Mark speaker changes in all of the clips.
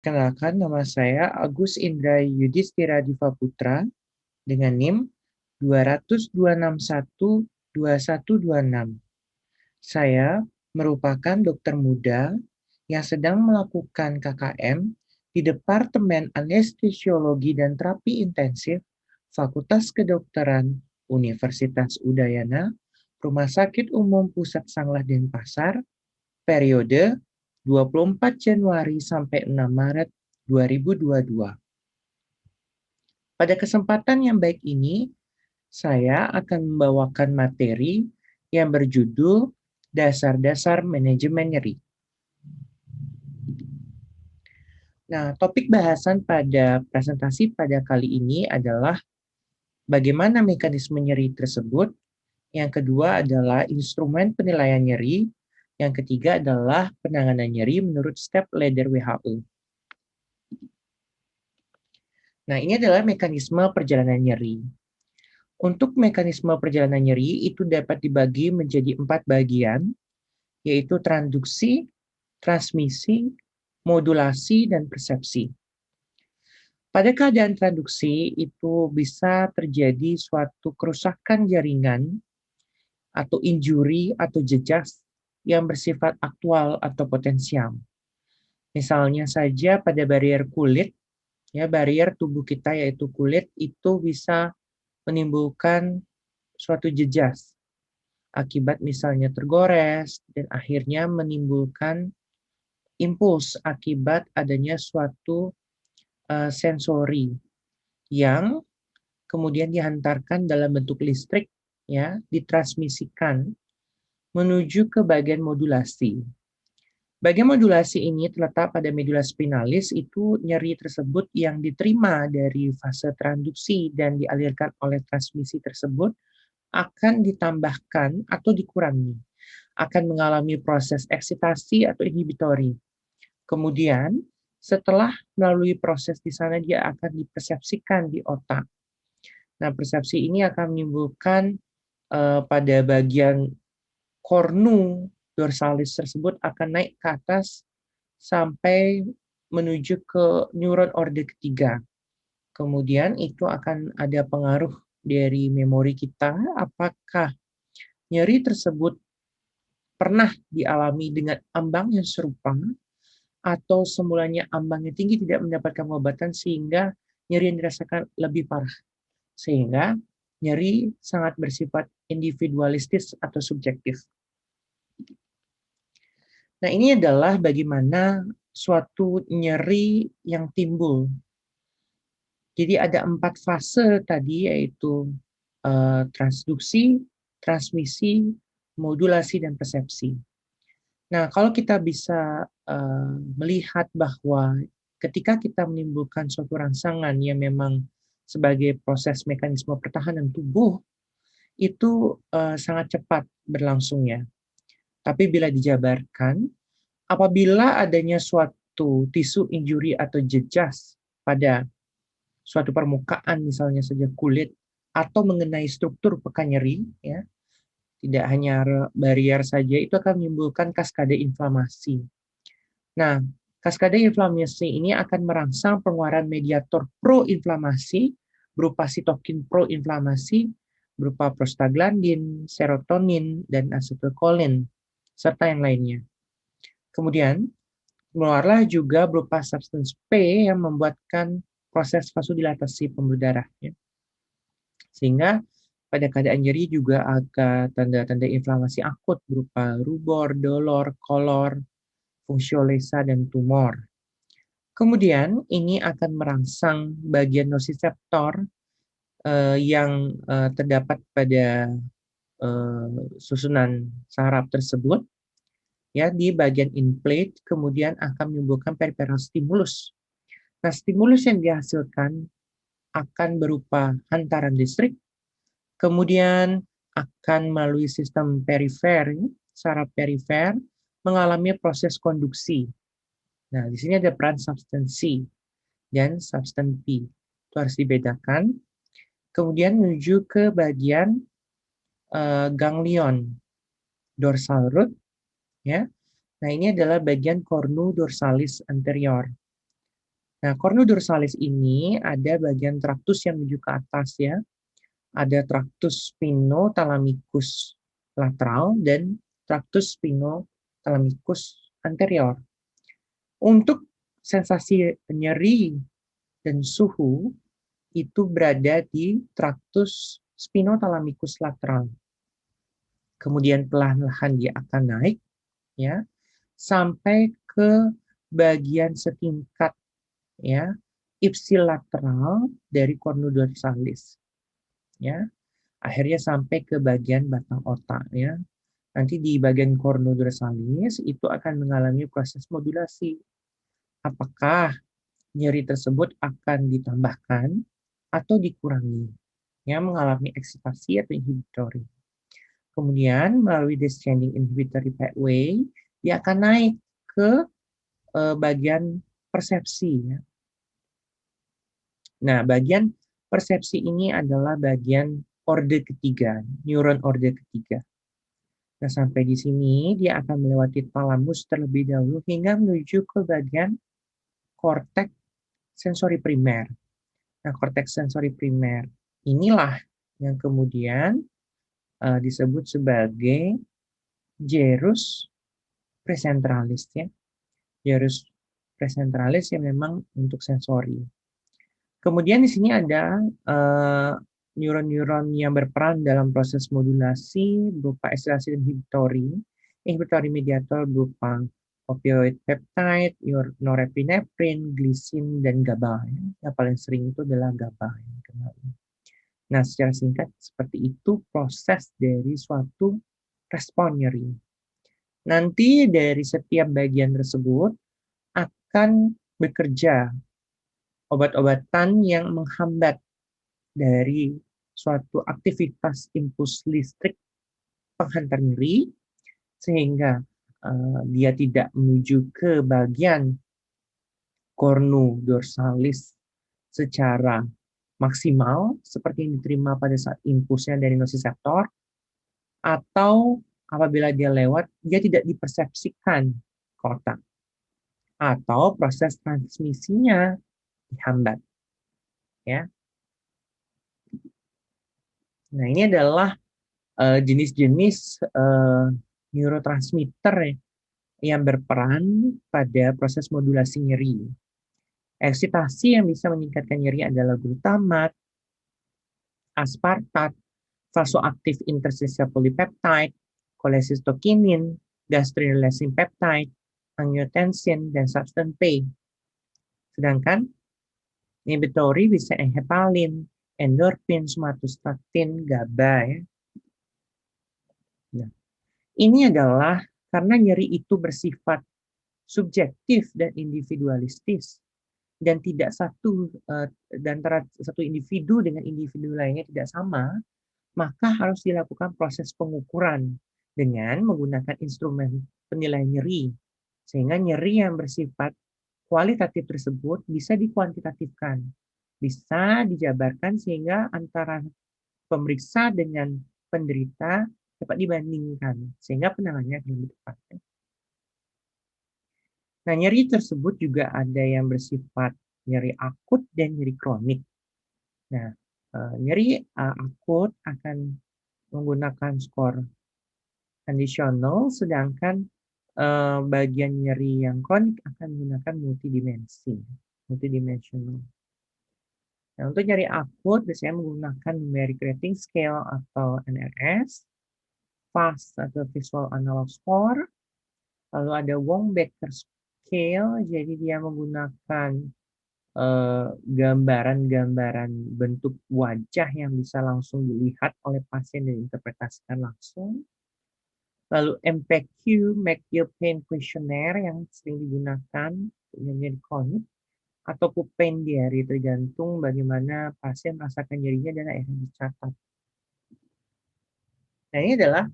Speaker 1: Kenalkan, nama saya Agus Indra Yudhistira Diva Putra dengan NIM 202612126. Saya merupakan dokter muda yang sedang melakukan KKM di Departemen Anestesiologi dan Terapi Intensif Fakultas Kedokteran Universitas Udayana, Rumah Sakit Umum Pusat Sanglah Denpasar, periode 24 Januari sampai 6 Maret 2022. Pada kesempatan yang baik ini, saya akan membawakan materi yang berjudul Dasar-dasar Manajemen Nyeri. Nah, topik bahasan pada presentasi pada kali ini adalah bagaimana mekanisme nyeri tersebut. Yang kedua adalah instrumen penilaian nyeri. Yang ketiga adalah penanganan nyeri menurut step ladder WHO. Nah, ini adalah mekanisme perjalanan nyeri. Untuk mekanisme perjalanan nyeri itu dapat dibagi menjadi 4 bagian, yaitu transduksi, transmisi, modulasi, dan persepsi. Pada keadaan transduksi itu bisa terjadi suatu kerusakan jaringan atau injury atau jejas yang bersifat aktual atau potensial. Misalnya saja pada barrier kulit, ya barrier tubuh kita yaitu kulit itu bisa menimbulkan suatu jejas akibat misalnya tergores dan akhirnya menimbulkan impuls akibat adanya suatu sensori yang kemudian dihantarkan dalam bentuk listrik, ya, ditransmisikan menuju ke bagian modulasi. Bagian modulasi ini terletak pada medula spinalis, itu nyeri tersebut yang diterima dari fase transduksi dan dialirkan oleh transmisi tersebut akan ditambahkan atau dikurangi, akan mengalami proses eksitasi atau inhibitori. Kemudian setelah melalui proses di sana dia akan dipersepsikan di otak. Nah, persepsi ini akan menimbulkan pada bagian kornu dorsalis tersebut akan naik ke atas sampai menuju ke neuron orde ketiga. Kemudian itu akan ada pengaruh dari memori kita, apakah nyeri tersebut pernah dialami dengan ambang yang serupa atau semulanya ambangnya tinggi tidak mendapatkan pengobatan sehingga nyeri yang dirasakan lebih parah. Sehingga nyeri sangat bersifat individualistis atau subjektif. Nah, ini adalah bagaimana suatu nyeri yang timbul. Jadi ada 4 fase tadi, yaitu transduksi, transmisi, modulasi, dan persepsi. Nah, kalau kita bisa melihat bahwa ketika kita menimbulkan suatu rangsangan yang memang sebagai proses mekanisme pertahanan tubuh, itu sangat cepat berlangsungnya. Tapi bila dijabarkan, apabila adanya suatu tisu injury atau jejas pada suatu permukaan, misalnya saja kulit, atau mengenai struktur pekan nyeri, ya, tidak hanya barrier saja, itu akan menimbulkan kaskade inflamasi. Nah, kaskade inflamasi ini akan merangsang pengeluaran mediator proinflamasi berupa sitokin proinflamasi, berupa prostaglandin, serotonin, dan asetilkolin, serta yang lainnya. Kemudian, keluarlah juga berupa substance P yang membuatkan proses vasodilatasi pembuluh darah. Ya. Sehingga pada keadaan nyeri juga ada tanda-tanda inflamasi akut berupa rubor, dolor, kolor, fungsiolesa, dan tumor. Kemudian ini akan merangsang bagian nosiseptor yang terdapat pada susunan saraf tersebut, ya, di bagian in-plate, kemudian akan menimbulkan peripheral stimulus. Nah, stimulus yang dihasilkan akan berupa hantaran listrik, kemudian akan melalui sistem perifer, saraf perifer, mengalami proses konduksi. Nah, di sini ada peran substance C dan substance P. Itu harus dibedakan. Kemudian menuju ke bagian ganglion dorsal root, ya. Nah, ini adalah bagian cornu dorsalis anterior. Nah, cornudorsalis ini ada bagian traktus yang menuju ke atas ya. Ada traktus spinothalamicus lateral dan traktus spinothalamicus anterior. Untuk sensasi nyeri dan suhu itu berada di traktus spinothalamicus lateral. Kemudian perlahan-lahan dia akan naik ya sampai ke bagian setingkat ya ipsilateral dari cornudorsalis ya. Akhirnya sampai ke bagian batang otak ya. Nanti di bagian cornudorsalis itu akan mengalami proses modulasi. Apakah nyeri tersebut akan ditambahkan atau dikurangi? Ya, mengalami eksitasi atau inhibitory. Kemudian melalui descending inhibitory pathway, dia akan naik ke bagian persepsi. Ya. Nah, bagian persepsi ini adalah bagian orde ketiga, neuron orde ketiga. Nah, sampai di sini dia akan melewati talamus terlebih dahulu hingga menuju ke bagian korteks sensori primer. Nah, korteks sensori primer inilah yang kemudian disebut sebagai gyrus presentralis ya. Gyrus presentralis yang memang untuk sensori. Kemudian di sini ada neuron-neuron yang berperan dalam proses modulasi berupa eksilasi inhibitory, inhibitory mediator berupa opioid peptide, norepinephrine, glisin, dan GABA. Yang paling sering itu adalah GABA. Nah, secara singkat seperti itu proses dari suatu respon nyeri. Nanti dari setiap bagian tersebut akan bekerja obat-obatan yang menghambat dari suatu aktivitas impuls listrik penghantar nyeri sehingga dia tidak menuju ke bagian cornudorsalis secara maksimal seperti yang diterima pada saat impulsnya dari nociceptor, atau apabila dia lewat dia tidak dipersepsikan ke otak atau proses transmisinya dihambat ya. Nah, ini adalah jenis-jenis neurotransmitter yang berperan pada proses modulasi nyeri. Eksitasi yang bisa meningkatkan nyeri adalah glutamat, aspartat, vasoaktif interstitial polypeptide, cholecystokinin, gastrinylation peptide, angiotensin, dan substance P. Sedangkan inhibitory bisa hepalin, endorfin, somatostatin, GABA. Ya. Nah, ini adalah karena nyeri itu bersifat subjektif dan individualistis dan tidak dan antara satu individu dengan individu lainnya tidak sama, maka harus dilakukan proses pengukuran dengan menggunakan instrumen penilaian nyeri sehingga nyeri yang bersifat kualitatif tersebut bisa dikuantitatifkan, bisa dijabarkan sehingga antara pemeriksa dengan penderita dapat dibandingkan sehingga penanganannya lebih tepat. Nah, nyeri tersebut juga ada yang bersifat nyeri akut dan nyeri kronik. Nah, nyeri akut akan menggunakan skor kondisional, sedangkan bagian nyeri yang kronik akan menggunakan multidimensional. Nah, untuk nyeri akut biasanya menggunakan numeric rating scale atau NRS, FAST atau visual analog score, lalu ada Wong-Baker scale, jadi dia menggunakan gambaran-gambaran bentuk wajah yang bisa langsung dilihat oleh pasien dan diinterpretasikan langsung. Lalu MPQ, McGill Pain Questionnaire yang sering digunakan nyeri kronik, atau pain diary tergantung bagaimana pasien merasakan nyerinya dan akhirnya dicatat. Nah, ini adalah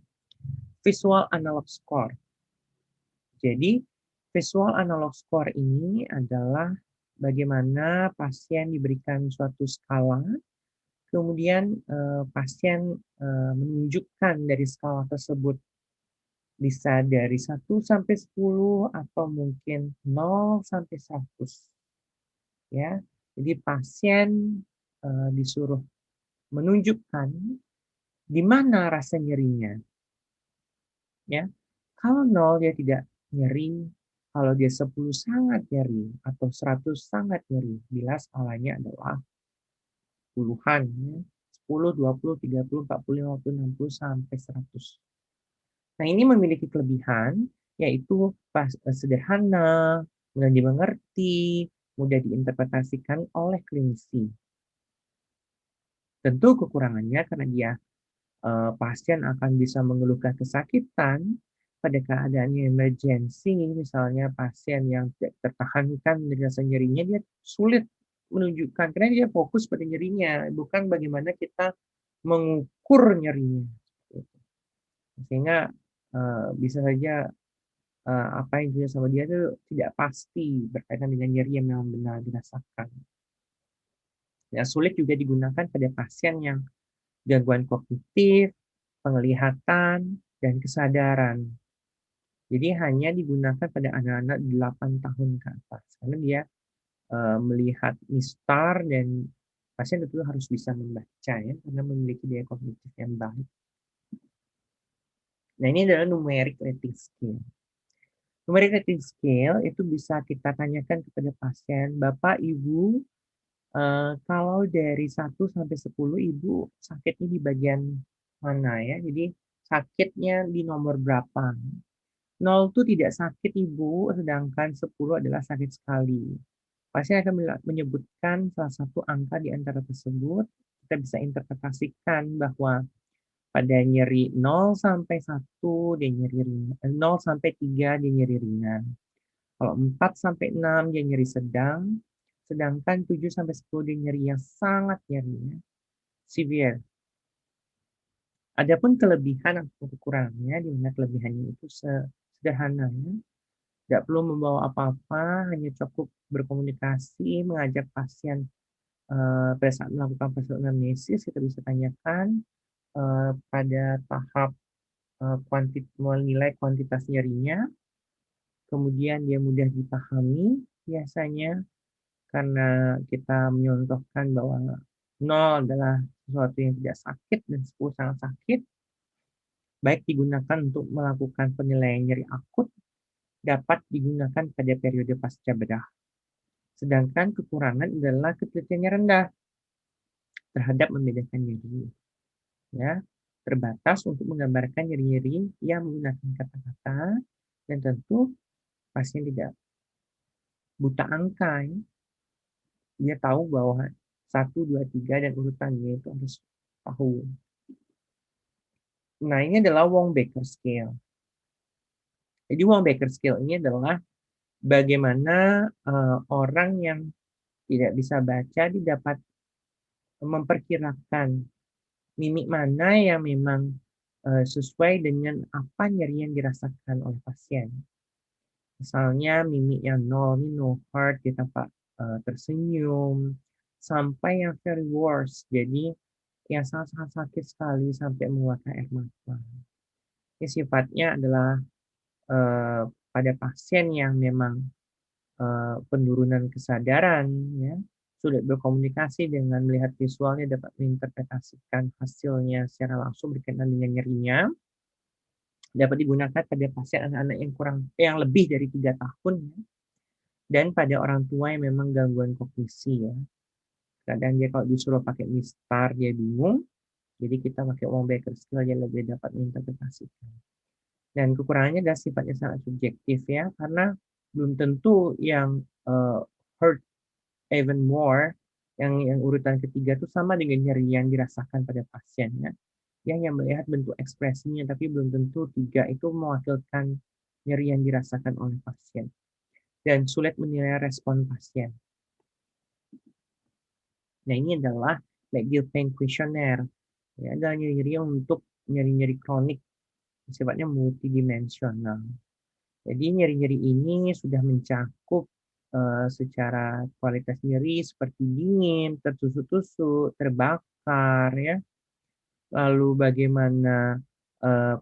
Speaker 1: visual analog score. Jadi, visual analog score ini adalah bagaimana pasien diberikan suatu skala, kemudian pasien menunjukkan dari skala tersebut bisa dari 1 sampai 10 atau mungkin 0 sampai 100. ya. Jadi pasien disuruh menunjukkan di mana rasa nyerinya, ya. Kalau 0 dia tidak nyeri, kalau dia 10 sangat nyeri, atau 100 sangat nyeri, bila skalanya adalah puluhan, ya. 10, 20, 30, 40, 50, 60, sampai 100. Nah, ini memiliki kelebihan, yaitu sederhana, mudah dimengerti, mudah diinterpretasikan oleh klinisi. Tentu kekurangannya karena dia pasien akan bisa mengeluhkan kesakitan pada keadaan emergensi, misalnya pasien yang tidak tertahankan dari rasa nyerinya, dia sulit menunjukkan karena dia fokus pada nyerinya, bukan bagaimana kita mengukur nyerinya. Sehingga bisa saja apa yang terjadi sama dia itu tidak pasti berkaitan dengan nyeri yang memang benar dirasakan. Ya, sulit juga digunakan pada pasien yang gangguan kognitif, penglihatan, dan kesadaran. Jadi hanya digunakan pada anak-anak 8 tahun ke atas. Karena dia melihat mistar dan pasien tentu harus bisa membaca ya, karena memiliki daya kognitif yang baik. Nah, ini adalah numeric rating scale. Numeric rating scale itu bisa kita tanyakan kepada pasien, Bapak, Ibu, kalau dari 1 sampai 10 Ibu sakitnya di bagian mana ya? Jadi sakitnya di nomor berapa? 0 itu tidak sakit Ibu, sedangkan 10 adalah sakit sekali. Pasien akan menyebutkan salah satu angka di antara tersebut. Kita bisa interpretasikan bahwa pada nyeri 0 sampai 1 dia nyeri ringan, 0 sampai 3 dia nyeri ringan. Kalau 4 sampai 6 dia nyeri sedang, sedangkan 7 sampai 10 dia nyeri yang sangat nyeri, ya, severe. Adapun kelebihan atau kekurangannya, di mana kelebihannya itu sederhana, ya. Tidak perlu membawa apa-apa, hanya cukup berkomunikasi, mengajak pasien pada saat melakukan personal anamnesis, kita bisa tanyakan pada tahap menilai kuantitas nyerinya, kemudian dia mudah dipahami biasanya karena kita menyontohkan bahwa 0 adalah sesuatu yang tidak sakit dan 10 sangat sakit, baik digunakan untuk melakukan penilaian nyeri akut, dapat digunakan pada periode pasca bedah. Sedangkan kekurangan adalah ketelitiannya rendah terhadap membedakan nyeri. Ya, terbatas untuk menggambarkan nyeri-nyeri yang menggunakan kata-kata, dan tentu pasien tidak buta angka, ya. Dia tahu bahwa 1, 2, 3 dan urutannya itu harus tahu. Nah, ini adalah Wong-Baker Scale. Jadi Wong-Baker Scale ini adalah bagaimana orang yang tidak bisa baca dapat memperkirakan mimik mana yang memang sesuai dengan apa nyeri yang dirasakan oleh pasien. Misalnya mimik yang 0 ini no heart, dia tampak tersenyum, sampai yang very worst, jadi yang sangat-sangat sakit sekali sampai mengeluarkan air mata. Ini sifatnya adalah pada pasien yang memang penurunan kesadaran, ya, sulit berkomunikasi dengan melihat visualnya, dapat menginterpretasikan hasilnya secara langsung berkaitan dengan nyerinya, dapat digunakan pada pasien anak-anak yang lebih dari 3 tahun, ya, dan pada orang tua yang memang gangguan kognisi, ya. Kadang dia kalau disuruh pakai mistar dia bingung, jadi kita pakai Wong-Baker Scale yang lebih dapat menginterpretasikan. Dan kekurangannya adalah sifatnya sangat subjektif, ya, karena belum tentu yang hurt even more, yang urutan ketiga itu sama dengan nyeri yang dirasakan pada pasiennya. Dia hanya melihat bentuk ekspresinya, tapi belum tentu 3 itu mewakilkan nyeri yang dirasakan oleh pasien. Dan sulit menilai respon pasien. Nah, ini adalah McGill Pain Questionnaire. Ya, adalah nyeri-nyeri untuk nyeri-nyeri kronik, sifatnya multidimensional. Jadi nyeri-nyeri ini sudah mencakup secara kualitas nyeri seperti dingin, tertusuk-tusuk, terbakar, ya. Lalu bagaimana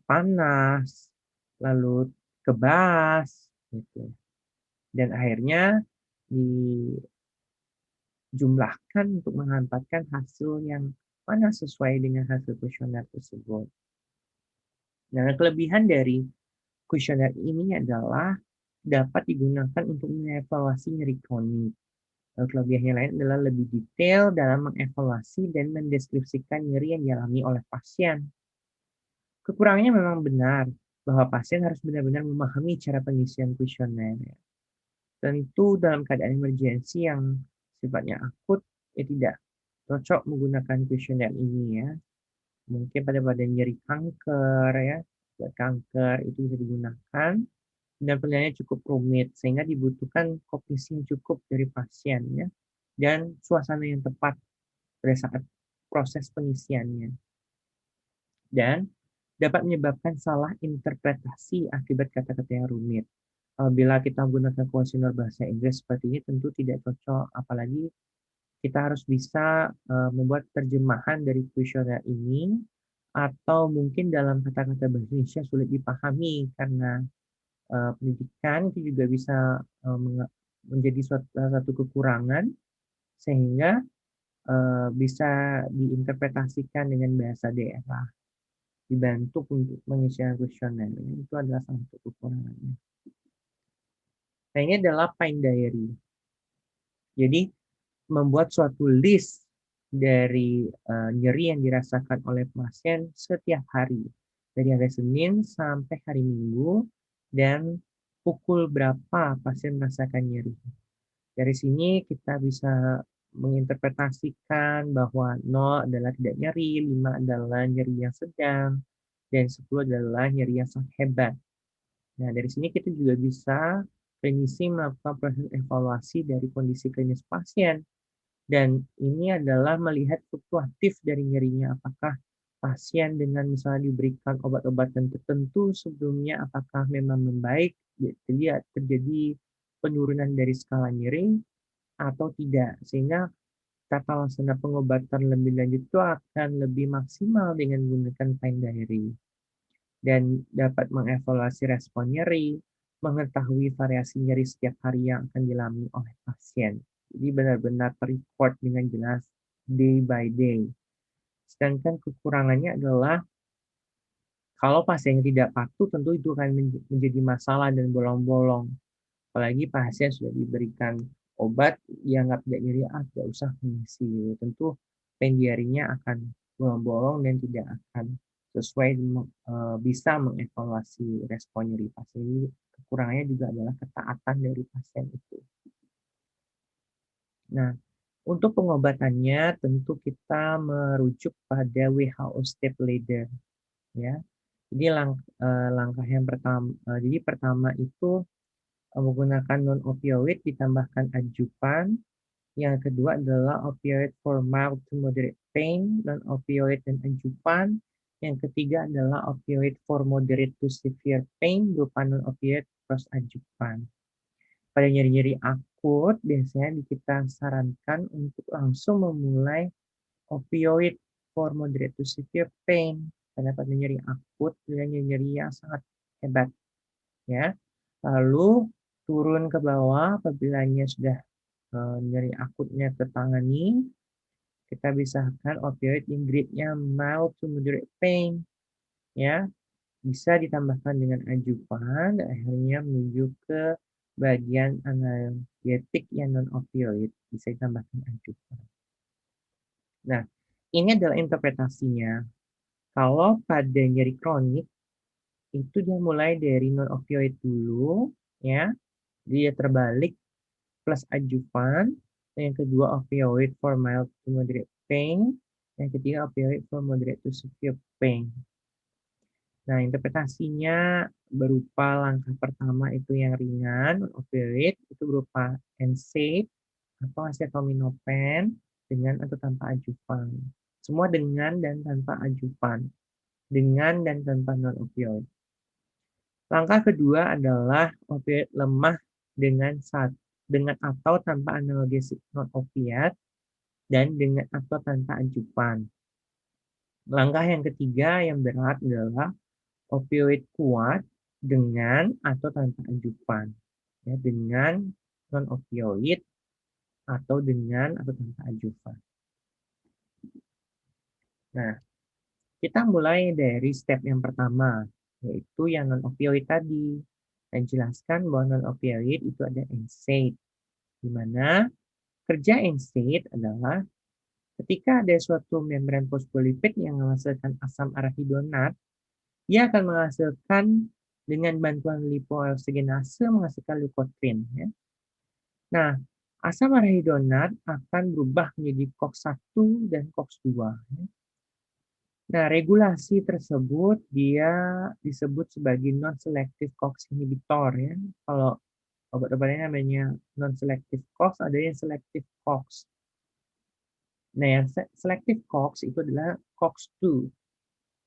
Speaker 1: panas, lalu kebas, gitu. Dan akhirnya di jumlahkan untuk mengamankan hasil yang mana sesuai dengan hasil kuesioner tersebut. Nah, kelebihan dari kuesioner ini adalah dapat digunakan untuk mengevaluasi nyeri kronik. Kelebihan yang lain adalah lebih detail dalam mengevaluasi dan mendeskripsikan nyeri yang dialami oleh pasien. Kekurangannya memang benar bahwa pasien harus benar-benar memahami cara pengisian kuesioner. Tentu dalam keadaan emergensi yang sifatnya akut, ya tidak cocok menggunakan kuesioner ini ya. Mungkin pada nyeri kanker ya, buat kanker itu bisa digunakan dan penilaiannya cukup rumit sehingga dibutuhkan kognisi yang cukup dari pasien ya dan suasana yang tepat pada saat proses pengisiannya. Dan dapat menyebabkan salah interpretasi akibat kata-kata yang rumit. Apabila kita menggunakan kuesioner bahasa Inggris seperti ini tentu tidak cocok, apalagi kita harus bisa membuat terjemahan dari kuesioner ini atau mungkin dalam kata-kata bahasa Indonesia sulit dipahami karena pendidikan itu juga bisa menjadi salah satu kekurangan sehingga bisa diinterpretasikan dengan bahasa daerah dibantu untuk mengisi kuesioner itu adalah salah satu kekurangannya. Nah ini adalah Pine Diary. Jadi membuat suatu list dari nyeri yang dirasakan oleh pasien setiap hari dari hari Senin sampai hari Minggu dan pukul berapa pasien merasakan nyeri. Dari sini kita bisa menginterpretasikan bahwa 0 adalah tidak nyeri, 5 adalah nyeri yang sedang, dan 10 adalah nyeri yang sangat hebat. Nah, dari sini kita juga bisa klinisi melakukan proses evaluasi dari kondisi klinis pasien. Dan ini adalah melihat fluktuatif dari nyerinya. Apakah pasien dengan misalnya diberikan obat-obatan tertentu sebelumnya, apakah memang membaik, jadi terjadi penurunan dari skala nyeri, atau tidak. Sehingga tata laksana pengobatan lebih lanjut itu akan lebih maksimal dengan menggunakan Pine Diary dan dapat mengevaluasi respon nyeri, mengetahui variasi nyeri setiap hari yang akan dialami oleh pasien. Jadi benar-benar terrecord dengan jelas day by day. Sedangkan kekurangannya adalah kalau pasien tidak patuh tentu itu akan menjadi masalah dan bolong-bolong. Apalagi pasien sudah diberikan obat yang tidak nyeri, tidak usah mengisi. Tentu pendiarinya akan bolong-bolong dan tidak akan sesuai bisa mengevaluasi respon nyeri pasien. Jadi kekurangannya juga adalah ketaatan dari pasien itu. Nah, untuk pengobatannya tentu kita merujuk pada WHO Step Ladder ya. Jadi langkah yang pertama jadi pertama itu menggunakan non opioid ditambahkan adjuvan. Yang kedua adalah opioid for mild to moderate pain, non opioid dan adjuvan. Yang ketiga adalah opioid for moderate to severe pain berupa non opioid plus adjuvan. Pada nyeri-nyeri akut, biasanya kita sarankan untuk langsung memulai opioid for moderate to severe pain. Karena pada nyeri akut dengan nyeri yang sangat hebat. Ya. Lalu turun ke bawah apabila sudah nyeri akutnya tertangani, kita bisahkan opioid yang grade-nya mild to moderate pain. Ya, bisa ditambahkan dengan adjuvan dan akhirnya menuju ke bagian analgetik yang non-opioid, bisa ditambahkan adjuvan. Nah, ini adalah interpretasinya. Kalau pada nyeri kronik, itu dia mulai dari non-opioid dulu, ya. Dia terbalik plus adjuvan. Yang kedua opioid for mild to moderate pain. Yang ketiga opioid for moderate to severe pain. Nah, interpretasinya berupa langkah pertama itu yang ringan, opioid, itu berupa NSAID atau acetaminophen dengan atau tanpa adjuvan. Semua dengan dan tanpa adjuvan. Dengan dan tanpa non-opioid. Langkah kedua adalah opioid lemah dengan atau tanpa analgesik non-opiat dan dengan atau tanpa adjuvan. Langkah yang ketiga yang berat adalah opioid kuat dengan atau tanpa adjuvan. Ya, dengan non-opioid atau dengan atau tanpa adjuvan. Nah, kita mulai dari step yang pertama, yaitu yang non-opioid tadi. Dan jelaskan bahwa non-opioid itu ada NSAID, di mana kerja NSAID adalah ketika ada suatu membran fosfolipid yang menghasilkan asam arachidonat, dia akan menghasilkan dengan bantuan lipooksigenase menghasilkan leukotrin. Ya. Nah, asam arachidonat akan berubah menjadi COX-1 dan COX-2. Ya. Nah, regulasi tersebut dia disebut sebagai non-selective COX inhibitor. Ya. Kalau obat-obatnya namanya non-selective COX, ada yang selective COX. Nah, yang selective COX itu adalah COX-2.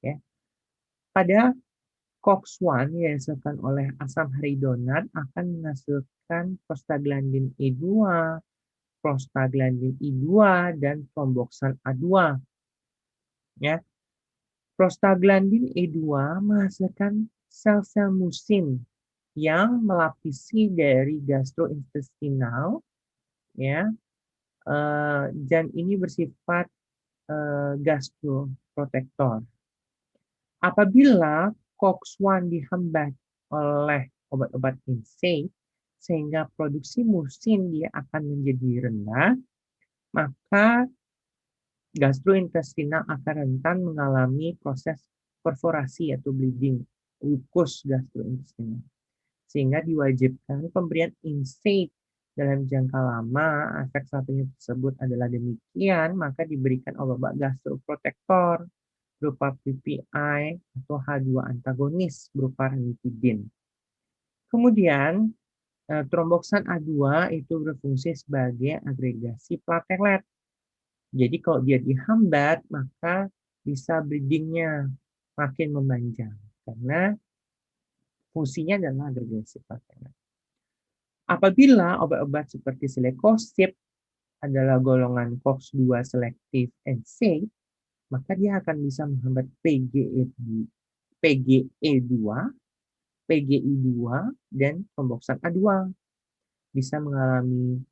Speaker 1: Ya. Pada COX-1 yang dihasilkan oleh asam arachidonat akan menghasilkan prostaglandin E2, prostaglandin I2, dan tromboksan A2. Ya. Prostaglandin E2 menghasilkan sel-sel musin yang melapisi dari gastrointestinal, ya, dan ini bersifat gastroprotektor. Apabila COX-1 dihambat oleh obat-obat NSAID, sehingga produksi musin dia akan menjadi rendah, maka gastrointestinal akan rentan mengalami proses perforasi atau bleeding mukus gastrointestinal. Sehingga diwajibkan pemberian NSAID dalam jangka lama. Efek samping tersebut adalah demikian, maka diberikan obat-obat gastroprotektor berupa PPI atau H2 antagonis berupa ranitidin. Kemudian, tromboksan A2 itu berfungsi sebagai agregasi platelet. Jadi kalau dia dihambat, maka bisa bleedingnya makin memanjang karena fungsinya adalah agregasi platelet. Apabila obat-obat seperti silecoxib adalah golongan COX-2 selektif NSAID, maka dia akan bisa menghambat PGE2, PGI2, dan tromboksan A2. Bisa mengalami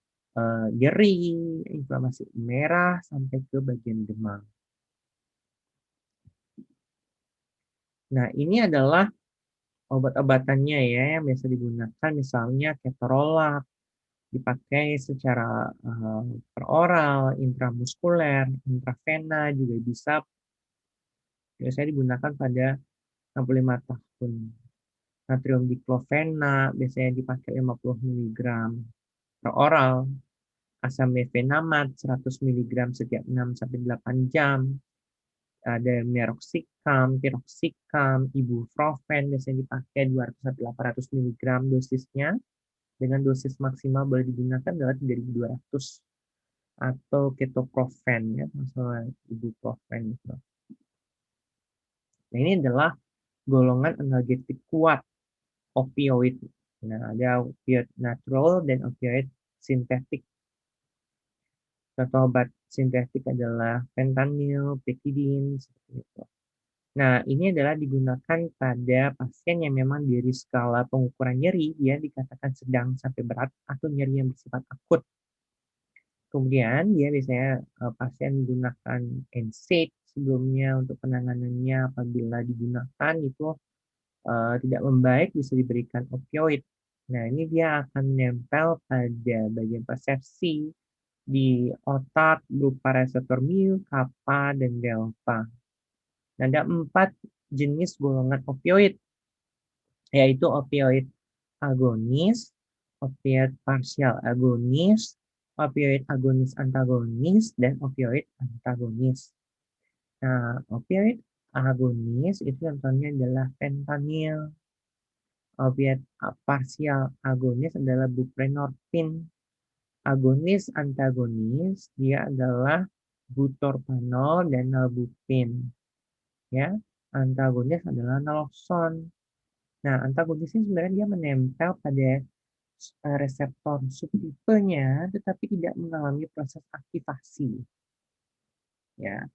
Speaker 1: nyeri, inflamasi merah, sampai ke bagian demam. Nah, ini adalah obat-obatannya ya yang biasa digunakan, misalnya ketorolac, dipakai secara peroral, intramuskuler, intravena juga bisa. Biasanya digunakan pada 65 tahun. Natrium diklovena biasanya dipakai 50 mg per oral. Asam mefenamat 100 mg setiap 6-8 jam. Ada meroxicam, piroxicam, ibuprofen biasanya dipakai 200-800 mg dosisnya. Dengan dosis maksimal boleh digunakan adalah 3.200 atau ketoprofen ya, masalah ibuprofen itu. Nah, ini adalah golongan analgetik kuat opioid. Nah, ada opioid natural dan opioid sintetik. Contoh obat sintetik adalah fentanyl, petidin, seperti itu. Nah, ini adalah digunakan pada pasien yang memang dari skala pengukuran nyeri, dia dikatakan sedang sampai berat atau nyeri yang bersifat akut. Kemudian dia biasanya pasien menggunakan NSAID sebelumnya untuk penanganannya. Apabila digunakan itu tidak membaik, bisa diberikan opioid. Nah, ini dia akan menempel pada bagian persepsi di otak berupa reseptor mu, kappa, dan delta. Nah, ada 4 jenis golongan opioid, yaitu opioid agonis, opioid partial agonis, opioid agonis antagonis, dan opioid antagonis. Nah, opioid agonis itu contohnya adalah fentanyl. Opioid partial agonis adalah buprenorfin. Agonis antagonis dia adalah butorphanol dan nalbuphine. Ya, antagonis adalah naloxone. Nah, antagonis ini sebenarnya dia menempel pada reseptor subtipenya, tetapi tidak mengalami proses aktivasi. Ya,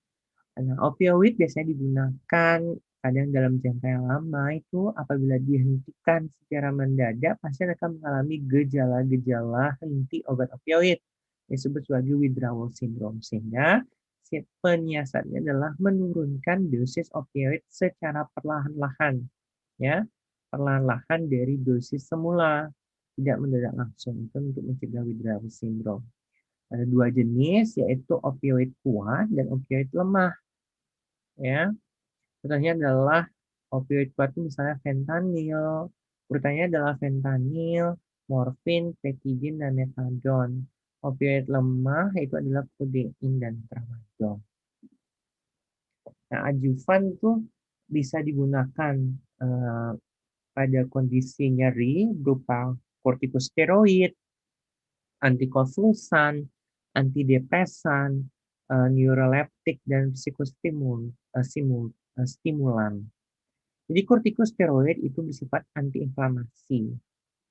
Speaker 1: nah, opioid biasanya digunakan kadang dalam jangka yang lama itu apabila dihentikan secara mendadak, pasien akan mengalami gejala-gejala henti obat opioid. disebut sebagai withdrawal syndrome. Sehingga si penyiasatnya adalah menurunkan dosis opioid secara perlahan-lahan, ya, perlahan-lahan dari dosis semula, tidak mendadak langsung. Itu untuk mencegah withdrawal syndrome. Ada dua jenis, yaitu opioid kuat dan opioid lemah. Ya, contohnya adalah opioid kuat itu misalnya fentanyl, urutannya adalah fentanyl, morfin, petidin, dan metadon. Opioid lemah itu adalah kodein dan tramadol. Nah, adjuvan itu bisa digunakan pada kondisi nyeri berupa kortikosteroid, antikonvulsan, antidepresan, neuroleptik, dan stimulan. Jadi kortikosteroid itu bersifat antiinflamasi.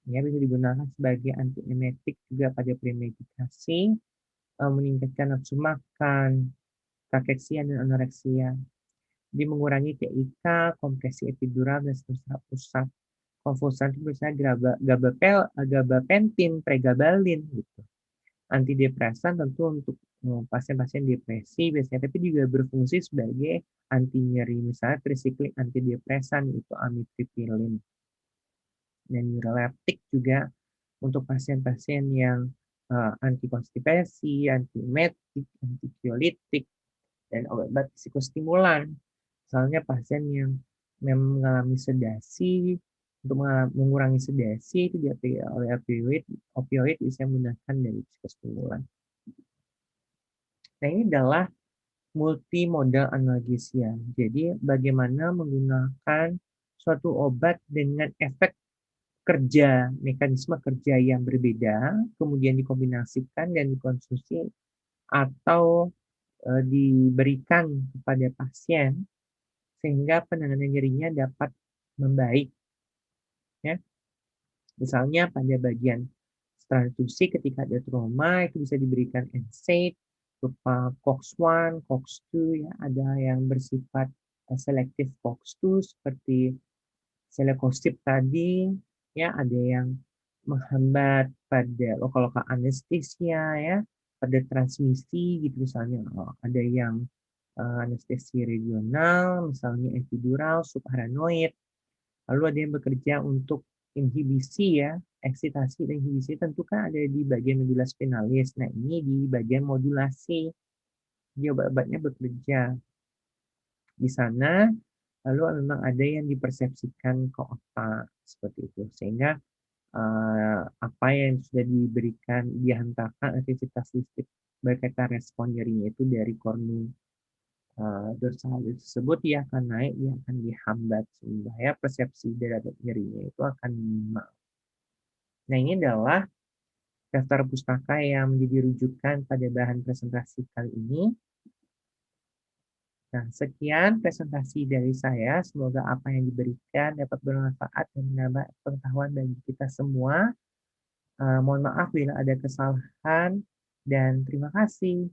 Speaker 1: Ya, bisa digunakan sebagai antiemetik juga pada premedikasi, meningkatkan nafsu makan, kakeksia dan anoreksia. Jadi mengurangi TIK, kompresi epidural, dan seterusnya pusat. Konvulsan itu misalnya gabapentin, pregabalin gitu. Antidepresan tentu untuk pasien-pasien depresi biasanya, tapi juga berfungsi sebagai anti nyeri, misalnya trisiklik antidepresan itu amitriptilin. Dan neuroleptik juga untuk pasien-pasien yang antikonstipasi, antiemetik, antikiolitik, dan obat-obat psikostimulan. Misalnya pasien yang memang mengalami sedasi, untuk mengurangi sedasi itu diaplikasi oleh opioid bisa menggunakan dari psikostimulan. Nah, ini adalah multimodal analgesia. Jadi bagaimana menggunakan suatu obat dengan efek kerja, mekanisme kerja yang berbeda, kemudian dikombinasikan dan dikonsumsi atau diberikan kepada pasien sehingga penanganan nyerinya dapat membaik. Ya. Misalnya pada bagian transduksi ketika ada trauma itu bisa diberikan NSAID berupa COX-1, COX-2, ya, ada yang bersifat selektif COX-2 seperti selekosip tadi, ya, ada yang menghambat pada lokal-lokal anestesia, ya, pada transmisi gitu misalnya, ada yang anestesi regional, misalnya epidural, subarachnoid. Lalu ada yang bekerja untuk inhibisi, ya, eksitasi dan inhibisi tentu kan ada di bagian medula spinalis. Nah, ini di bagian modulasi. Dia obat-obatnya bekerja di sana, lalu memang ada yang dipersepsikan ke otak seperti itu. Sehingga apa yang sudah diberikan dihantarkan aktivitas listrik berkaitan respon nyerinya itu dari kornu dorsal tersebut, dia akan naik, dia akan dihambat sehingga persepsi terhadap nyerinya itu akan minimal. Nah, ini adalah daftar pustaka yang menjadi rujukan pada bahan presentasi kali ini. Nah, sekian presentasi dari saya. Semoga apa yang diberikan dapat bermanfaat dan menambah pengetahuan bagi kita semua. Mohon maaf bila ada kesalahan dan terima kasih.